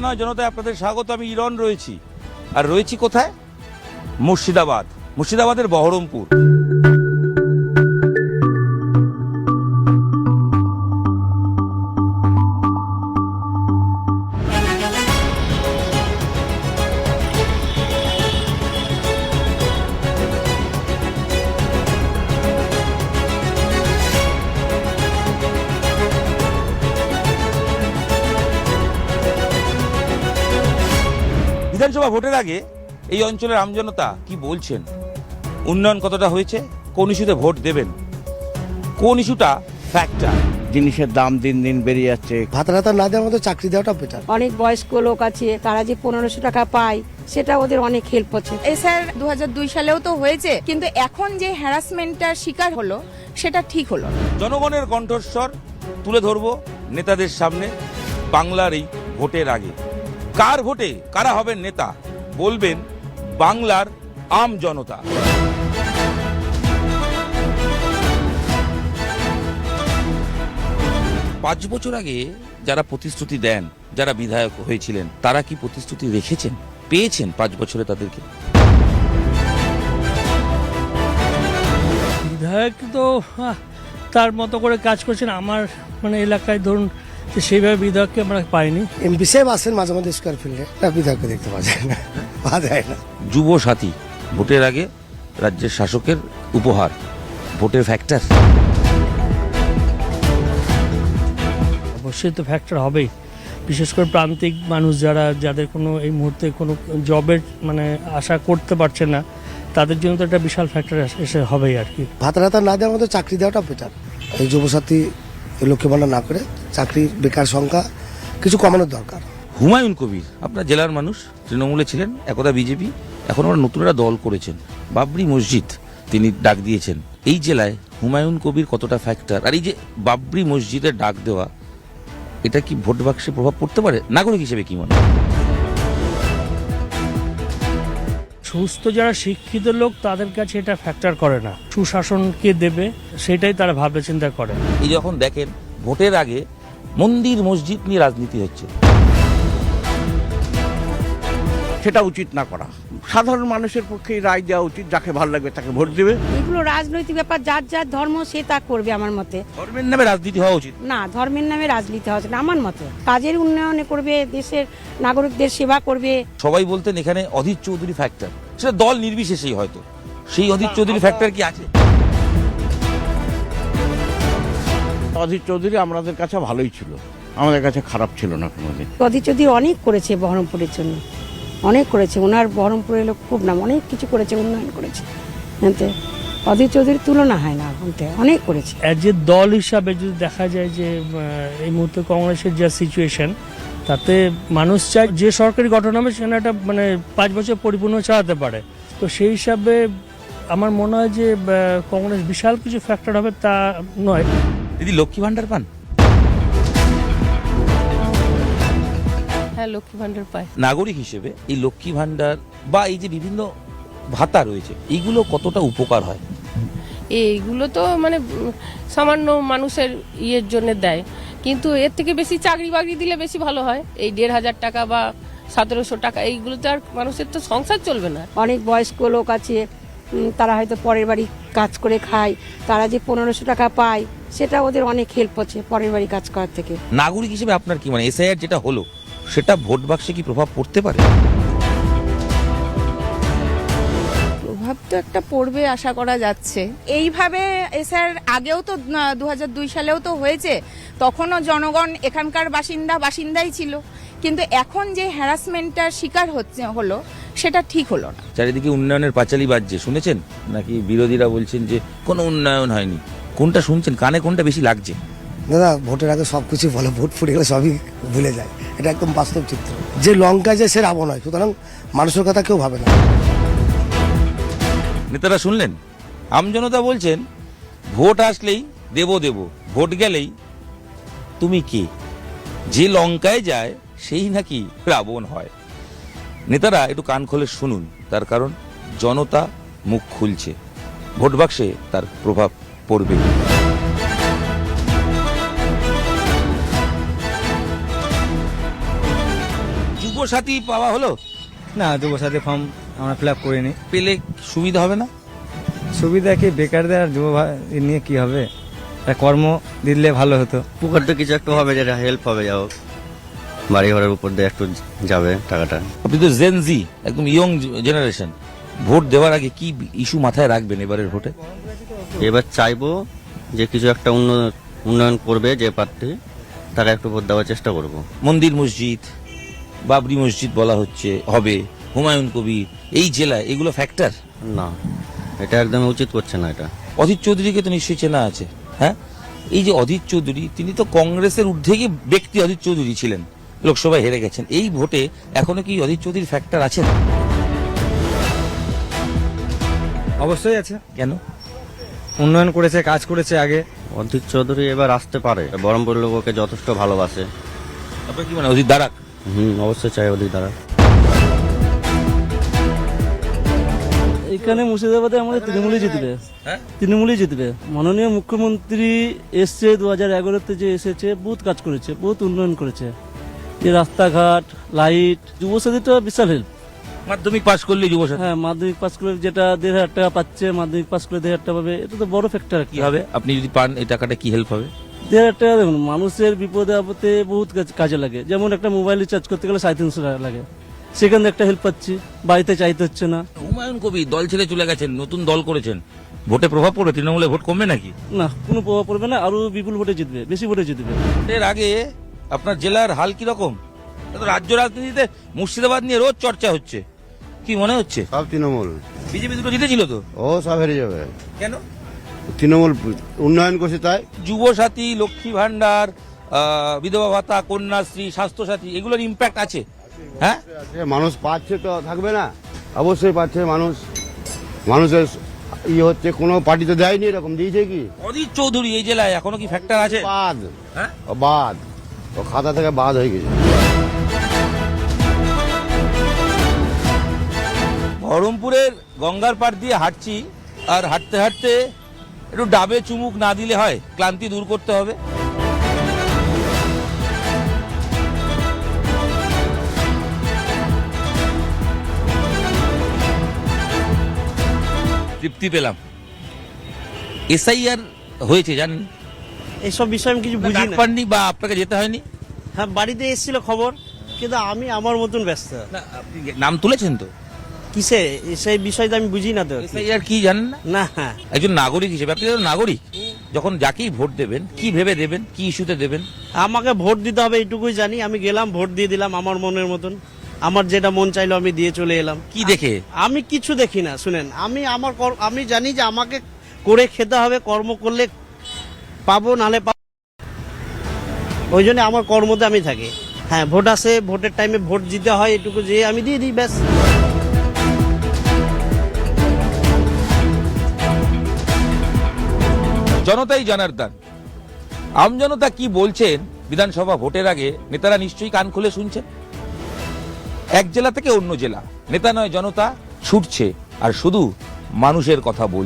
নয় জনতায় আপনাদের স্বাগত। আমি ইরন রয়েছি, আর রয়েছি কোথায়? মুর্শিদাবাদ, মুর্শিদাবাদের বহরমপুর। বিধানসভা ভোটের আগে এই অঞ্চলের আমজনতা কি বলছেন? উন্নয়ন কতটা হয়েছে? কোন ইস্যুতে ভোট দেবেন? কোন ইস্যুটা ফ্যাক্টর? জিনিসের দাম দিন দিন বেড়ে যাচ্ছে। ভাতা টাতা না দেওয়ার মতো চাকরি দেওয়াটা বেটার। অনেক বয়স্ক লোক আছে, তারা যে 1500 টাকা পায় সেটা ওদের অনেক হেল্প হচ্ছে। এই স্যার 2002 সালেও তো হয়েছে, কিন্তু এখন যে হ্যারাসমেন্টটার শিকার হলো সেটা ঠিক হলো না। জনগণের কণ্ঠস্বর তুলে ধরবো নেতাদের সামনে বাংলার এই ভোটের আগে। কার ভোটে কারা হবেন নেতা বলবেন বাংলার আম জনতা। 5 বছর আগে যারা প্রতিশ্রুতি দেন, যারা বিধায়ক হয়েছিলেন, তারা কি প্রতিশ্রুতি রেখেছেন? পেয়েছেন 5 বছরে তাদেরকে? বিধায়ক তো তার মতো করে কাজ করছেন। আমার এলাকায় ধরুন যে সেইভাবে বিধায়ককে আমরা পাইনি। এমপি সাহেব আসেন মাঝে মাঝে স্কোয়ার ফিল্ডে, বিধায়ককে দেখতে পাওয়া যায় না, পাওয়া যায় না। যুব সাথী ভোটের আগে রাজ্যের শাসকের উপহার, ভোটের ফ্যাক্টর। অবশ্যই তো ফ্যাক্টর হবেই, বিশেষ করে প্রান্তিক মানুষ যাদের কোনো এই মুহূর্তে কোনো জবের আশা করতে পারছে না, তাদের জন্য তো একটা বিশাল ফ্যাক্টর এসে হবেই আর কি। ভাতা টাতা না দেওয়ার মতো চাকরি দেওয়াটা বেটার। এই যুবসাথী লক্ষ্মী ভাণ্ডার না করে চাকরির বেকার সংখ্যা কিছু কমানোর দরকার। হুমায়ুন কবির আপনার জেলার মানুষ, তৃণমূলে ছিলেন, একদা বিজেপি, এখন ওরা নতুন একটা দল করেছেন, বাবরি মসজিদ তিনি ডাক দিয়েছেন। এই জেলায় হুমায়ুন কবির কতটা ফ্যাক্টর? আর এই যে বাবরি মসজিদের ডাক দেওয়া, এটা কি ভোট বাক্সে প্রভাব পড়তে পারে? নাগরিক হিসেবে কি মনে হয়? সুস্থ যারা শিক্ষিত লোক তাদের কাছে এটা ফ্যাক্টর করে না। সুশাসনকে দেবে সেটাই তারা ভাবনা চিন্তা করে। এই যখন দেখেন ভোটের আগে মন্দির মসজিদ নিয়ে রাজনীতি হচ্ছে, সেটা উচিত না করা। সাধারণ মানুষের পক্ষে রায় দেওয়া উচিত, যাকে ভালো লাগবে তাকে ভোট দেবে। এগুলো রাজনৈতিক ব্যাপার, যার যার ধর্ম সে তা করবে। আমার মতে ধর্মের নামে রাজনীতি হওয়া উচিত না, ধর্মের নামে রাজনীতি হচ্ছে না আমার মতে। কাজের উন্নয়নে করবে, দেশের নাগরিকদের সেবা করবে। সবাই বলতেন এখানে অধীর চৌধুরী ফ্যাক্টর, সেটা দল নির্বিশেষেই হয়তো। সেই অধীর চৌধুরী ফ্যাক্টর কি আছে? অধীর চৌধুরী আমাদের কাছে ভালোই ছিল, আমাদের কাছে খারাপ ছিল না কোনোদিন। অধীর চৌধুরী অনেক করেছে বহরমপুরের জন্য, অনেক করেছে। ওনার বহরমপুরের লোক খুব নাম, অনেক কিছু করেছে, উন্নয়ন করেছে। অধীর চৌধুরীর তুলনা হয় না, অনেক করেছে। অ্যাজ এ দল হিসাবে যদি দেখা যায় যে এই মুহূর্তে কংগ্রেসের যা সিচুয়েশন, তাতে মানুষ চায় যে সরকারি গঠন হবে সেখানে একটা 5 বছর পরিপূর্ণ চালাতে পারে। তো সেই হিসাবে আমার মনে হয় যে কংগ্রেস বিশাল কিছু ফ্যাক্টর হবে তা নয়। দিদি লক্ষ্মী ভান্ডার পান? হ্যাঁ, লক্ষ্মী ভান্ডার পায়। নাগরিক হিসেবে এই লক্ষ্মী ভান্ডার বা এই যে বিভিন্ন ভাতা রয়েছে, এইগুলো কতটা উপকার হয়? এইগুলো তো সামান্য মানুষের ইয়ের জন্য দেয়, কিন্তু এর থেকে বেশি চাকরি বাকরি দিলে বেশি ভালো হয়। এই 1500 টাকা বা 1700 টাকা, এইগুলোতে আর মানুষের তো সংসার চলবে না। অনেক বয়স্ক লোক আছে, তারা হয়তো পরের বাড়ি কাজ করে খায়, তারা যে 1500 টাকা পায় সেটা ওদের অনেক হেল্প হচ্ছে পরের বাড়ি কাজ করার থেকে। নাগরিক হিসেবে আপনার কি এসআইআর যেটা হলো সেটা ভোট বাক্সে কি প্রভাব পড়তে পারে? প্রভাব তো একটা পড়বে আশা করা যাচ্ছে। এইভাবে স্যার আগেও তো 2002 সালেও তো হয়েছে, তখনও জনগণ এখানকার বাসিন্দাই ছিল, কিন্তু এখন যে হ্যারাসমেন্টটার শিকার হলো সেটা ঠিক হলো না। চারিদিকে উন্নয়নের পাঁচালী বাজছে, শুনেছেন নাকি? বিরোধীরা বলছেন যে কোনো উন্নয়ন হয়নি। কোনটা শুনছেন? কানে কোনটা বেশি লাগছে? দাদা ভোটের আগে সবকিছু বলে, ভোট ফুটে গেলে সবই ভুলে যায়। এটা একদম বাস্তব চিত্র। যে লঙ্কায় যায় সে রাবণ হয়, সুতরাং মানুষের কথা কেউ ভাবে না। নেতারা শুনলেন, আমজনতা বলছেন ভোট আসলেই দেব, ভোট গেলেই তুমি কে? যে লঙ্কায় যায় সেই নাকি রাবণ হয়। নেতারা একটু কান খোলে শুনুন, তার কারণ জনতা মুখ খুলছে, ভোট বাক্সে তার প্রভাব পড়বে। যুবসাথী পাওয়া হলো? না, যুবসাথী ফর্ম আমরা ফিল আপ করিনি। পেলে সুবিধা হবে না? সুবিধা কি, বেকারদের আর যুব নিয়ে কি হবে? একটা কর্ম দিলে ভালো হতো। পুকুর তো কিছু একটু হবে, যেটা হেল্প হবে, যাও বাড়ি ঘরের উপর দিয়ে একটু যাবে টাকাটা। আপনি তো জেন জি, একদম ইয়ং জেনারেশন, ভোট দেওয়ার আগে কি ইস্যু মাথায় রাখবেন এবারের ভোটে? এবার চাইবো যে কিছু একটা উন্নয়ন করবে যে প্রার্থী, তাকে একটু ভোট দেওয়ার চেষ্টা করব। মন্দির মসজিদ, বাবরি মসজিদ বলা হচ্ছে হবে, হুমায়ুন কবির, এই জেলায় এগুলো ফ্যাক্টর না, এটা একদম উচিত করছে না এটা। অধীর চৌধুরীকে তো নিশ্চয়ই চেনা আছে, হ্যাঁ? এই যে অধীর চৌধুরী, তিনি তো কংগ্রেসের ঊর্ধ্বে গিয়ে ব্যক্তি অধীর চৌধুরী ছিলেন, লোকসভায় হেরে গেছেন। এই ভোটে এখনো কি অধীর চৌধুরীর ফ্যাক্টর আছেন? অবশ্যই আছে। কেন? উন্নয়ন করেছে, কাজ করেছে আগে। অধীর চৌধুরী এবার আসতে পারে, বহরমপুর লোক ওকে যথেষ্ট ভালোবাসে। আপনার কি মানে অধীর দাঁড়াক? অবশ্যই চাই অধীর দ্বারা। এখানে মুর্শিদাবাদে আমাদের তৃণমূলই জিতবে, হ্যাঁ? তৃণমূলই জিতবে। মাননীয় মুখ্যমন্ত্রী এসছে 2011-তে, যে এসেছে বহুত কাজ করেছে, বহুত উন্নয়ন করেছে, যে রাস্তাঘাট, লাইট, যুবসাথীটা বিশাল হেল্প। মাধ্যমিক পাশ করলে যুবসাথী হ্যাঁ, মাধ্যমিক পাস করে যেটা 1,500 টাকা পাচ্ছে, মাধ্যমিক পাস করে 1,500 টাকা পাবে, এটা তো বড় ফ্যাক্টর। কি হবে? আপনি যদি পান এই টাকাটা কি হেল্প হবে? 1,500 টাকা দেখুন, মানুষের বিপদে আপদে বহুত কাজে লাগে। যেমন একটা মোবাইল রিচার্জ করতে গেলে 350 টাকা লাগে, সেখানে একটা হেল্প পাচ্ছি, বাড়িতে চাইতে হচ্ছে না। হুমায়ুন কবির দল ছেড়ে চলে গেছেন, নতুন দল করেছেন, ভোটে প্রভাব পড়বে? তৃণমূলে ভোট কমবে নাকি? না, কোনো প্রভাব পড়বে না, আরো বিপুল ভোটে জিতবে, বেশি ভোটে জিতবে। এর আগে আপনার জেলার হাল কি রকম? রাজ্য রাজনীতিতে মুর্শিদাবাদ নিয়ে রোজ চর্চা হচ্ছে, কি মনে হচ্ছে? সব তৃণমূল। বিজেপি দুটো জিতেছিল তো? ও সব হেরে যাবে। কেন? তৃণমূল উন্নয়ন করছে তাই। যুবসাথী, লক্ষ্মী ভান্ডার, বিধবা ভাতা, কন্যাশ্রী, স্বাস্থ্যসাথী, এগুলোর ইম্প্যাক্ট আছে, হ্যাঁ? মানুষ পাচ্ছে তো থাকবে না, অবশ্যই পাচ্ছে মানুষ। মানুষের হচ্ছে, কোনো পার্টি তো দেয়নি, এরকম দিয়েছে কি? অধীর চৌধুরী এই জেলায় এখনো কি ফ্যাক্টর আছে? বাদ, হ্যাঁ? ও বাদ, ও খাতা থেকে বাদ হয়ে গেছে। বহরমপুরের গঙ্গার পাড় দিয়ে হাঁটছি, আর হাঁটতে হাঁটতে একটু ডাবে চুমুক না দিলে হয়, ক্লান্তি দূর করতে হবে। তৃপ্তি পেলাম। এসআইআর হয়েছে জানেন? এইসব বিষয়ে আমি কিছু বুঝি ডাক না। পাননি বা আপনাকে যেতে হয়নি? হ্যাঁ, বাড়িতে এসেছিল খবর, কিন্তু আমি আমার মতন ব্যস্ত। না, আপনি নাম তুলেছেন তো? কিসে সেই বিষয়টা আমি বুঝি না তো। এসআইআর কি জানেন না? না, হ্যাঁ, একজন নাগরিক হিসেবে আপনি তো নাগরিক, যখন যাকেই ভোট দেবেন কি ভেবে দেবেন, কি ইস্যুতে দেবেন? আমাকে ভোট দিতে হবে এইটুকুই জানি। আমি গেলাম, ভোট দিয়ে দিলাম আমার মনের মতন, আমার যেটা মন চাইলো আমি দিয়ে চলে এলাম। কি দেখে? আমি কিছু দেখি না, শুনেন, আমি জানি যে আমাকে করে খেতে হবে, কর্ম করলে পাবো, নালে পাবো, ওই জন্য আমার কর্মতে আমি থাকি। হ্যাঁ, ভোট আসে, ভোটের টাইমে ভোট দিতে হয়, এটুকু যে আমি দিয়ে দিই, ব্যাস। জনতাই জনার্দন। আমজনতা কি বলছেন বিধানসভা ভোটের আগে নেতারা নিশ্চয়ই কান খুলে শুনছেন। এক জেলা থেকে অন্য জেলা, নেতা নয় জনতা ছুটছে আর শুধু মানুষের কথা বলছে।